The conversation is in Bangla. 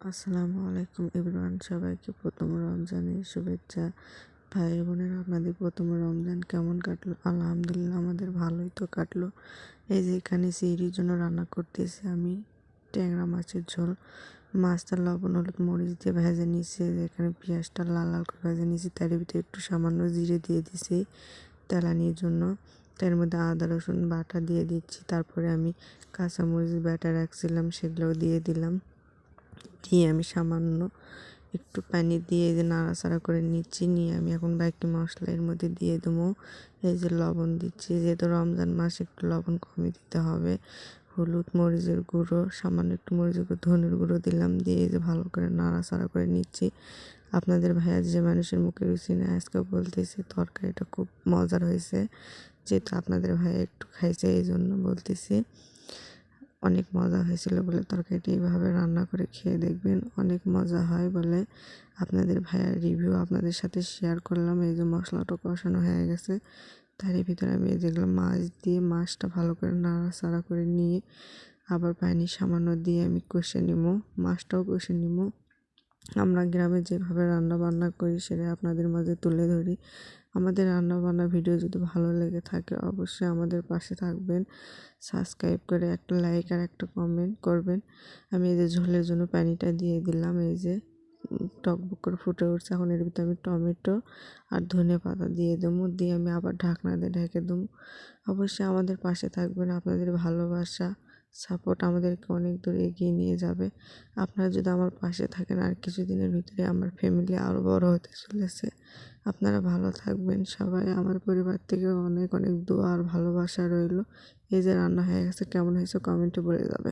আসসালামু আলাইকুম এভরিওয়ান, সবাইকে প্রথম রমজানের শুভেচ্ছা। ভাই বোনেরা, আপনাদের প্রথম রমজান কেমন কাটলো? আলহামদুলিল্লাহ, আমাদের ভালোই তো কাটলো। এই যে এখানে সিঁড়ির জন্য রান্না করতেছি আমি ট্যাংরা মাছের ঝোল। মাছটা লবণ হলুদ মরিচ দিয়ে ভেজে নিয়েছি। এখানে পেঁয়াজটা লাল লাল করে ভেজে নিয়েছি, তার ভিতরে একটু সামান্য জিরে দিয়ে দিছি তেলানির জন্য। তার মধ্যে আদা রসুন বাটা দিয়ে দিচ্ছি। তারপরে আমি কাঁচামরিচ বাটা রাখছিলাম, সেগুলোও দিয়ে দিলাম। দিয়ে আমি সামান্য একটু পানি দিয়ে যে নাড়াচাড়া করে নিচ্ছি। নিয়ে আমি এখন বাকি মশলা এর মধ্যে দিয়ে দেবো। এই যে লবণ দিচ্ছি, যেহেতু রমজান মাস একটু লবণ কমই দিতে হবে। হলুদ মরিচের গুঁড়ো, সামান্য একটু মরিচের গুঁড়ো, ধনের গুঁড়ো দিলাম। দিয়ে যে ভালো করে নাড়াচাড়া করে নিচ্ছি। আপনাদের ভাইয়া যে মানুষের মুখে রুচি নেই, আজকেও বলতেছে তরকারিটা খুব মজার হয়েছে। যেহেতু আপনাদের ভাইয়া একটু খাইছে, এই জন্য বলতেছি অনেক মজা হয়েছিল বলে তরকারিটি এইভাবে রান্না করে খেয়ে দেখবেন, অনেক মজা হয় বলে আপনাদের ভাইয়ার রিভিউ আপনাদের সাথে শেয়ার করলাম। এই যে মশলাটা কষানো হয়ে গেছে, তারই ভিতরে আমি যেগুলো মাছ দিয়ে মাছটা ভালো করে নাড়াচাড়া করে নিয়ে আবার পানি সামান্য দিয়ে আমি কষে নিব, মাছটাও কষে নিব। আমরা গ্রামে যেভাবে রান্না বান্না করি সেটা আপনাদের মাঝে তুলে ধরি। আমাদের রান্নাবান্না ভিডিও যদি ভালো লেগে থাকে অবশ্যই আমাদের পাশে থাকবেন, সাবস্ক্রাইব করে একটা লাইক আর একটা কমেন্ট করবেন। আমি এই যে ঝোলের জন্য পানিটা দিয়ে দিলাম। এই যে টকবক করে ফুটে উঠছে, এখন এর ভিতরে আমি টমেটো আর ধনেপাতা দিয়ে দেবো। দিয়ে আমি আবার ঢাকনা দিয়ে ঢেকে দেবো। অবশ্যই আমাদের পাশে থাকবেন, আপনাদের ভালোবাসা সাপোর্ট আমাদেরকে অনেক দূর এগিয়ে নিয়ে যাবে। আপনারা যদি আমার পাশে থাকেন, আর কিছুদিনের ভিতরে আমার ফ্যামিলি আরও বড় হতে চলেছে। আপনারা ভালো থাকবেন সবাই। আমার পরিবার থেকে অনেক অনেক দোয়া আর ভালোবাসা রইল। এই যে রান্না হয়ে গেছে, কেমন হয়েছে কমেন্টে বলে যাবে।